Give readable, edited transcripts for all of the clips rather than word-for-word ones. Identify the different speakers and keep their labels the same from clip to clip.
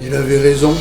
Speaker 1: Il avait raison.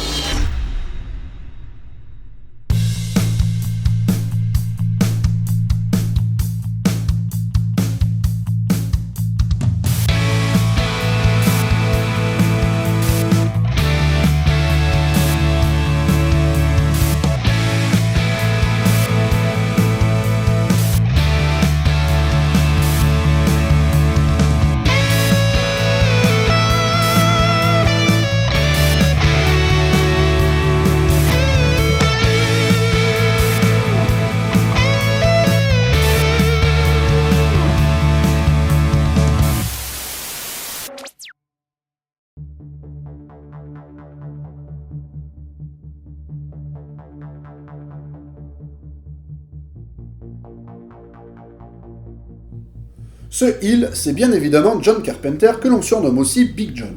Speaker 1: Ce Hill, c'est bien évidemment John Carpenter, que l'on surnomme aussi Big John.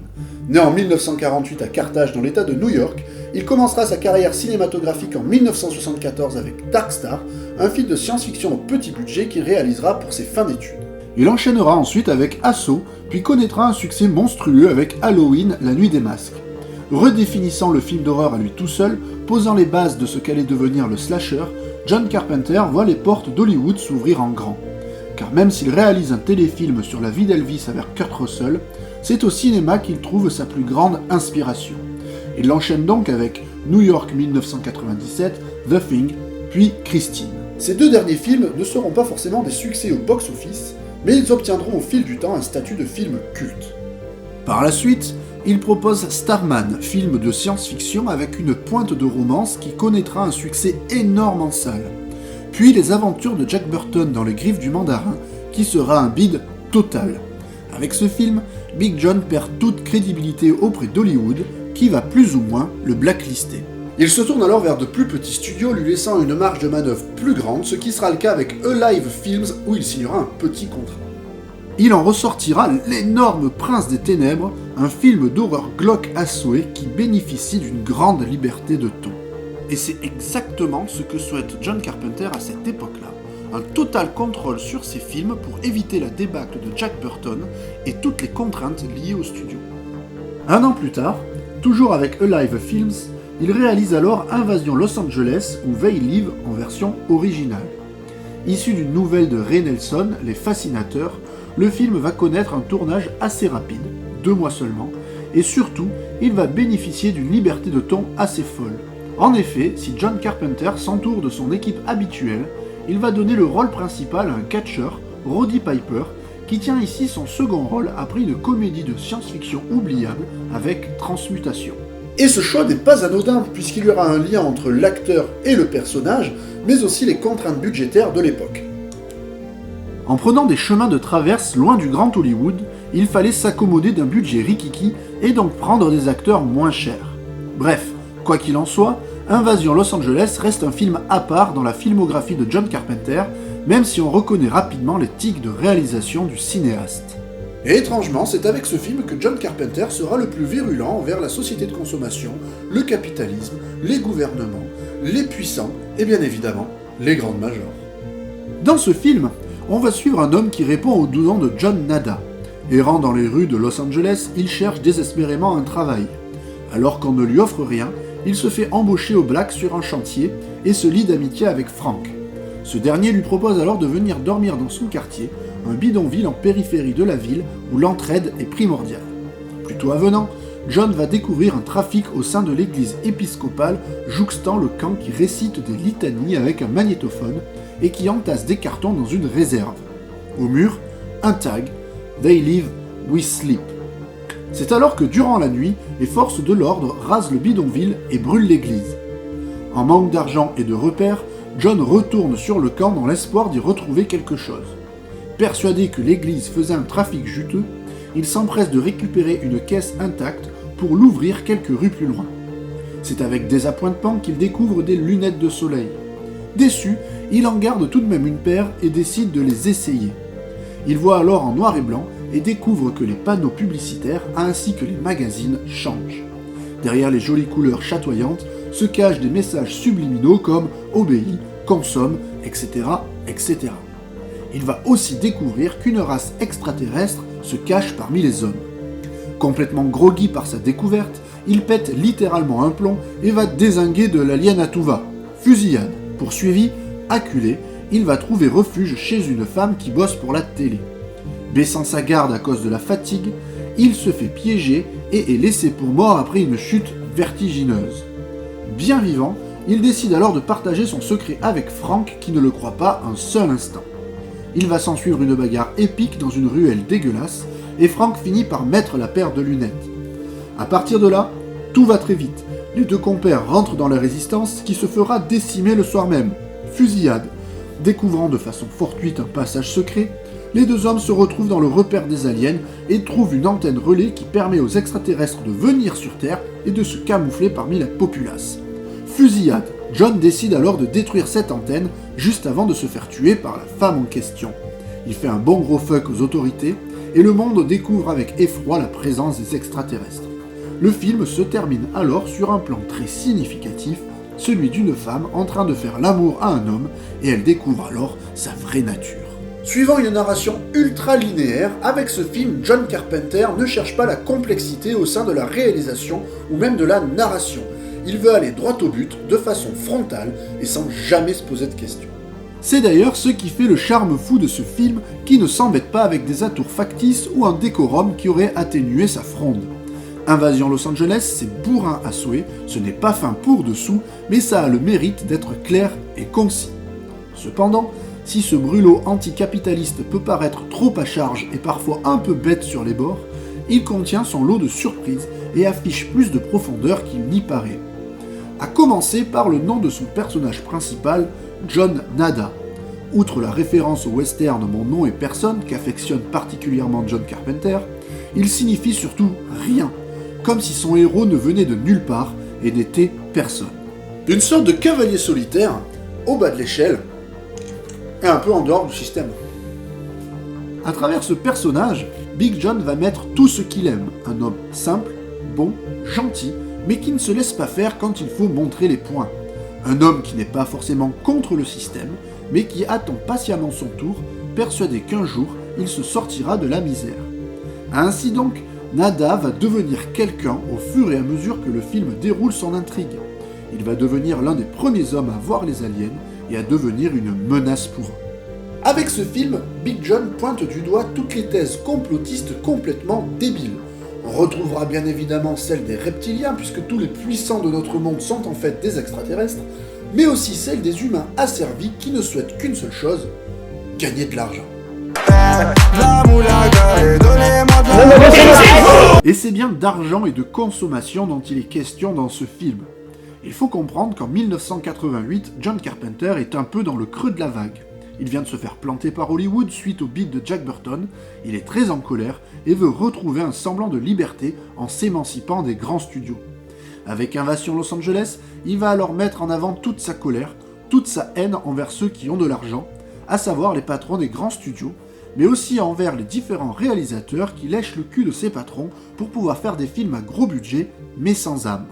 Speaker 1: Né en 1948 à Carthage dans l'état de New York, il commencera sa carrière cinématographique en 1974 avec Dark Star, un film de science-fiction au petit budget qu'il réalisera pour ses fins d'études. Il enchaînera ensuite avec Assaut, puis connaîtra un succès monstrueux avec Halloween, la nuit des masques. Redéfinissant le film d'horreur à lui tout seul, posant les bases de ce qu'allait devenir le slasher, John Carpenter voit les portes d'Hollywood s'ouvrir en grand. Car même s'il réalise un téléfilm sur la vie d'Elvis avec Kurt Russell, c'est au cinéma qu'il trouve sa plus grande inspiration. Il l'enchaîne donc avec New York 1997, The Thing, puis Christine. Ces deux derniers films ne seront pas forcément des succès au box-office, mais ils obtiendront au fil du temps un statut de film culte. Par la suite, il propose Starman, film de science-fiction avec une pointe de romance qui connaîtra un succès énorme en salle. Puis les aventures de Jack Burton dans les griffes du mandarin, qui sera un bide total. Avec ce film, Big John perd toute crédibilité auprès d'Hollywood, qui va plus ou moins le blacklister. Il se tourne alors vers de plus petits studios, lui laissant une marge de manœuvre plus grande, ce qui sera le cas avec Alive Films, où il signera un petit contrat. Il en ressortira l'énorme Prince des Ténèbres, un film d'horreur glauque à souhait qui bénéficie d'une grande liberté de ton. Et c'est exactement ce que souhaite John Carpenter à cette époque-là, un total contrôle sur ses films pour éviter la débâcle de Jack Burton et toutes les contraintes liées au studio. Un an plus tard, toujours avec Alive Films, il réalise alors Invasion Los Angeles ou They Live en version originale. Issu d'une nouvelle de Ray Nelson, Les Fascinateurs, le film va connaître un tournage assez rapide, 2 mois seulement, et surtout, il va bénéficier d'une liberté de ton assez folle. En effet, si John Carpenter s'entoure de son équipe habituelle, il va donner le rôle principal à un catcheur, Roddy Piper, qui tient ici son second rôle après une comédie de science-fiction oubliable avec Transmutation. Et ce choix n'est pas anodin, puisqu'il y aura un lien entre l'acteur et le personnage, mais aussi les contraintes budgétaires de l'époque. En prenant des chemins de traverse loin du grand Hollywood, il fallait s'accommoder d'un budget rikiki et donc prendre des acteurs moins chers. Bref, quoi qu'il en soit, Invasion Los Angeles reste un film à part dans la filmographie de John Carpenter, même si on reconnaît rapidement les tics de réalisation du cinéaste. Et étrangement, c'est avec ce film que John Carpenter sera le plus virulent envers la société de consommation, le capitalisme, les gouvernements, les puissants et bien évidemment, les grandes majors. Dans ce film, on va suivre un homme qui répond au doux nom de John Nada. Errant dans les rues de Los Angeles, il cherche désespérément un travail. Alors qu'on ne lui offre rien, il se fait embaucher au black sur un chantier et se lie d'amitié avec Frank. Ce dernier lui propose alors de venir dormir dans son quartier, un bidonville en périphérie de la ville où l'entraide est primordiale. Plutôt avenant, John va découvrir un trafic au sein de l'église épiscopale jouxtant le camp qui récite des litanies avec un magnétophone et qui entasse des cartons dans une réserve. Au mur, un tag « They live, we sleep ». C'est alors que durant la nuit, les forces de l'ordre rasent le bidonville et brûlent l'église. En manque d'argent et de repères, John retourne sur le camp dans l'espoir d'y retrouver quelque chose. Persuadé que l'église faisait un trafic juteux, il s'empresse de récupérer une caisse intacte pour l'ouvrir quelques rues plus loin. C'est avec désappointement qu'il découvre des lunettes de soleil. Déçu, il en garde tout de même une paire et décide de les essayer. Il voit alors en noir et blanc et découvre que les panneaux publicitaires ainsi que les magazines changent. Derrière les jolies couleurs chatoyantes se cachent des messages subliminaux comme « obéis »,« consomme », etc., etc. Il va aussi découvrir qu'une race extraterrestre se cache parmi les hommes. Complètement groggy par sa découverte, il pète littéralement un plomb et va dézinguer de l'alien à tout va. Fusillade. Poursuivi, acculé, il va trouver refuge chez une femme qui bosse pour la télé. Baissant sa garde à cause de la fatigue, il se fait piéger et est laissé pour mort après une chute vertigineuse. Bien vivant, il décide alors de partager son secret avec Frank qui ne le croit pas un seul instant. Il va s'ensuivre une bagarre épique dans une ruelle dégueulasse et Frank finit par mettre la paire de lunettes. À partir de là, tout va très vite. Les deux compères rentrent dans la résistance qui se fera décimer le soir même. Fusillade. Découvrant de façon fortuite un passage secret, les deux hommes se retrouvent dans le repère des aliens et trouvent une antenne relais qui permet aux extraterrestres de venir sur Terre et de se camoufler parmi la populace. Fusillade. John décide alors de détruire cette antenne juste avant de se faire tuer par la femme en question. Il fait un bon gros fuck aux autorités et le monde découvre avec effroi la présence des extraterrestres. Le film se termine alors sur un plan très significatif, celui d'une femme en train de faire l'amour à un homme et elle découvre alors sa vraie nature. Suivant une narration ultra linéaire, avec ce film, John Carpenter ne cherche pas la complexité au sein de la réalisation ou même de la narration. Il veut aller droit au but, de façon frontale et sans jamais se poser de questions. C'est d'ailleurs ce qui fait le charme fou de ce film, qui ne s'embête pas avec des atours factices ou un décorum qui aurait atténué sa fronde. Invasion Los Angeles, c'est bourrin à souhait, ce n'est pas fin pour dessous, mais ça a le mérite d'être clair et concis. Cependant, si ce brûlot anticapitaliste peut paraître trop à charge et parfois un peu bête sur les bords, il contient son lot de surprises et affiche plus de profondeur qu'il n'y paraît. À commencer par le nom de son personnage principal, John Nada. Outre la référence au western Mon nom est personne qu'affectionne particulièrement John Carpenter, il signifie surtout rien, comme si son héros ne venait de nulle part et n'était personne. Une sorte de cavalier solitaire, au bas de l'échelle, et un peu en dehors du système. À travers ce personnage, Big John va mettre tout ce qu'il aime, un homme simple, bon, gentil, mais qui ne se laisse pas faire quand il faut montrer les points. Un homme qui n'est pas forcément contre le système, mais qui attend patiemment son tour, persuadé qu'un jour, il se sortira de la misère. Ainsi donc, Nada va devenir quelqu'un au fur et à mesure que le film déroule son intrigue. Il va devenir l'un des premiers hommes à voir les aliens et à devenir une menace pour eux. Avec ce film, Big John pointe du doigt toutes les thèses complotistes complètement débiles. On retrouvera bien évidemment celle des reptiliens, puisque tous les puissants de notre monde sont en fait des extraterrestres, mais aussi celle des humains asservis qui ne souhaitent qu'une seule chose, gagner de l'argent. Et c'est bien d'argent et de consommation dont il est question dans ce film. Il faut comprendre qu'en 1988, John Carpenter est un peu dans le creux de la vague. Il vient de se faire planter par Hollywood suite au beat de Jack Burton, il est très en colère et veut retrouver un semblant de liberté en s'émancipant des grands studios. Avec Invasion Los Angeles, il va alors mettre en avant toute sa colère, toute sa haine envers ceux qui ont de l'argent, à savoir les patrons des grands studios, mais aussi envers les différents réalisateurs qui lèchent le cul de ces patrons pour pouvoir faire des films à gros budget, mais sans âme.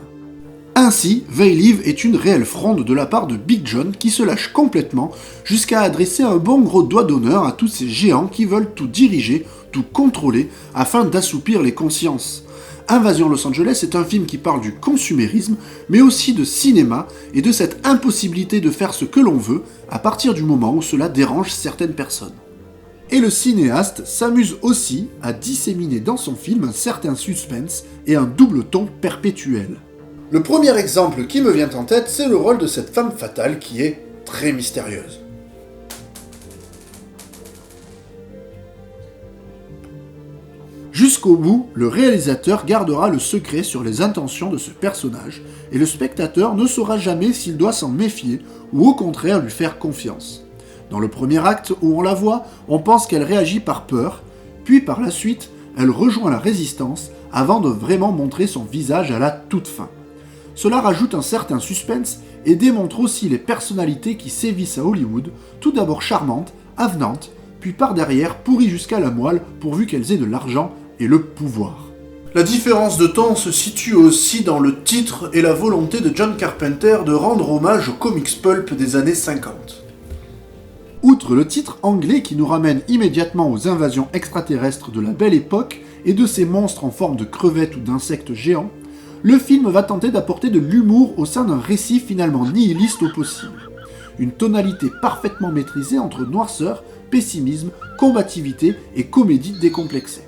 Speaker 1: Ainsi, They Live est une réelle fronde de la part de Big John qui se lâche complètement jusqu'à adresser un bon gros doigt d'honneur à tous ces géants qui veulent tout diriger, tout contrôler, afin d'assoupir les consciences. Invasion Los Angeles est un film qui parle du consumérisme, mais aussi de cinéma et de cette impossibilité de faire ce que l'on veut à partir du moment où cela dérange certaines personnes. Et le cinéaste s'amuse aussi à disséminer dans son film un certain suspense et un double ton perpétuel. Le premier exemple qui me vient en tête, c'est le rôle de cette femme fatale qui est très mystérieuse. Jusqu'au bout, le réalisateur gardera le secret sur les intentions de ce personnage, et le spectateur ne saura jamais s'il doit s'en méfier ou au contraire lui faire confiance. Dans le premier acte où on la voit, on pense qu'elle réagit par peur, puis par la suite, elle rejoint la résistance avant de vraiment montrer son visage à la toute fin. Cela rajoute un certain suspense et démontre aussi les personnalités qui sévissent à Hollywood, tout d'abord charmantes, avenantes, puis par derrière pourries jusqu'à la moelle pourvu qu'elles aient de l'argent et le pouvoir. La différence de ton se situe aussi dans le titre et la volonté de John Carpenter de rendre hommage aux comics pulp des années 50. Outre le titre anglais qui nous ramène immédiatement aux invasions extraterrestres de la Belle Époque et de ces monstres en forme de crevettes ou d'insectes géants, le film va tenter d'apporter de l'humour au sein d'un récit finalement nihiliste au possible. Une tonalité parfaitement maîtrisée entre noirceur, pessimisme, combativité et comédie décomplexée.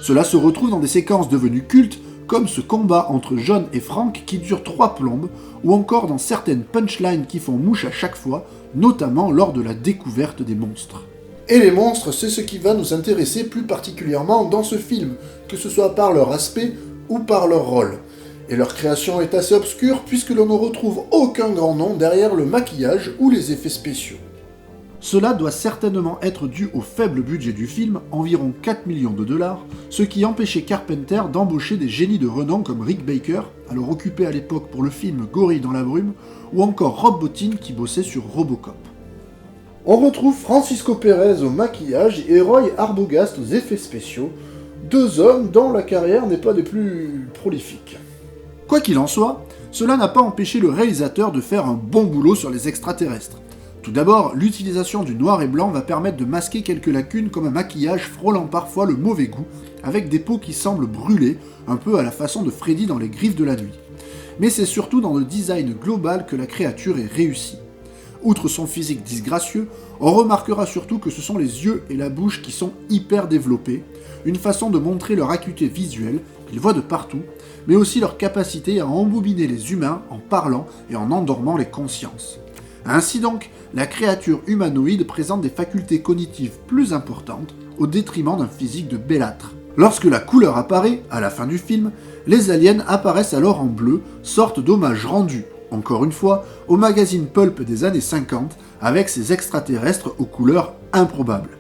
Speaker 1: Cela se retrouve dans des séquences devenues cultes, comme ce combat entre John et Frank qui dure 3 plombes, ou encore dans certaines punchlines qui font mouche à chaque fois, notamment lors de la découverte des monstres. Et les monstres, c'est ce qui va nous intéresser plus particulièrement dans ce film, que ce soit par leur aspect ou par leur rôle. Et leur création est assez obscure puisque l'on ne retrouve aucun grand nom derrière le maquillage ou les effets spéciaux. Cela doit certainement être dû au faible budget du film, environ 4 millions de dollars, ce qui empêchait Carpenter d'embaucher des génies de renom comme Rick Baker, alors occupé à l'époque pour le film Gorille dans la brume, ou encore Rob Bottin qui bossait sur Robocop. On retrouve Francisco Pérez au maquillage et Roy Arbogast aux effets spéciaux, deux hommes dont la carrière n'est pas des plus prolifiques. Quoi qu'il en soit, cela n'a pas empêché le réalisateur de faire un bon boulot sur les extraterrestres. Tout d'abord, l'utilisation du noir et blanc va permettre de masquer quelques lacunes comme un maquillage frôlant parfois le mauvais goût, avec des peaux qui semblent brûler, un peu à la façon de Freddy dans Les Griffes de la Nuit. Mais c'est surtout dans le design global que la créature est réussie. Outre son physique disgracieux, on remarquera surtout que ce sont les yeux et la bouche qui sont hyper développés, une façon de montrer leur acuité visuelle, qu'ils voient de partout, mais aussi leur capacité à embobiner les humains en parlant et en endormant les consciences. Ainsi donc, la créature humanoïde présente des facultés cognitives plus importantes, au détriment d'un physique de bellâtre. Lorsque la couleur apparaît, à la fin du film, les aliens apparaissent alors en bleu, sorte d'hommage rendu, encore une fois, au magazine pulp des années 50, avec ses extraterrestres aux couleurs improbables.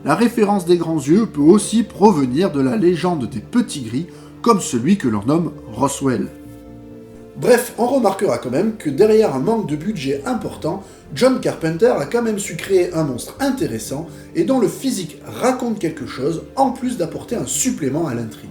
Speaker 1: La référence des grands yeux peut aussi provenir de la légende des petits gris, comme celui que l'on nomme Roswell. Bref, on remarquera quand même que derrière un manque de budget important, John Carpenter a quand même su créer un monstre intéressant et dont le physique raconte quelque chose en plus d'apporter un supplément à l'intrigue.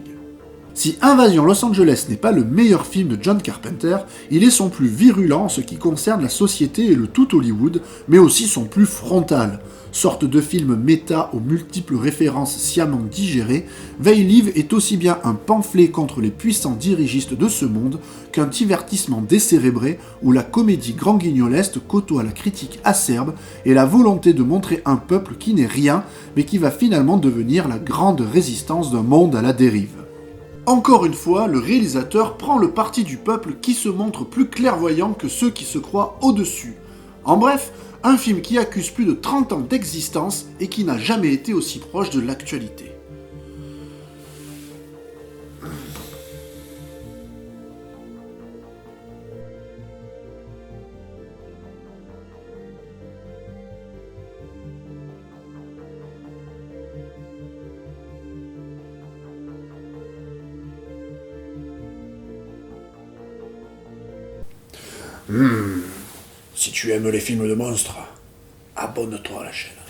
Speaker 1: Si Invasion Los Angeles n'est pas le meilleur film de John Carpenter, il est son plus virulent en ce qui concerne la société et le tout Hollywood, mais aussi son plus frontal. Sorte de film méta aux multiples références sciemment digérées, Veil Live est aussi bien un pamphlet contre les puissants dirigistes de ce monde qu'un divertissement décérébré où la comédie grand guignoleste côtoie la critique acerbe et la volonté de montrer un peuple qui n'est rien, mais qui va finalement devenir la grande résistance d'un monde à la dérive. Encore une fois, le réalisateur prend le parti du peuple qui se montre plus clairvoyant que ceux qui se croient au-dessus. En bref, un film qui accuse plus de 30 ans d'existence et qui n'a jamais été aussi proche de l'actualité. Si tu aimes les films de monstres, abonne-toi à la chaîne.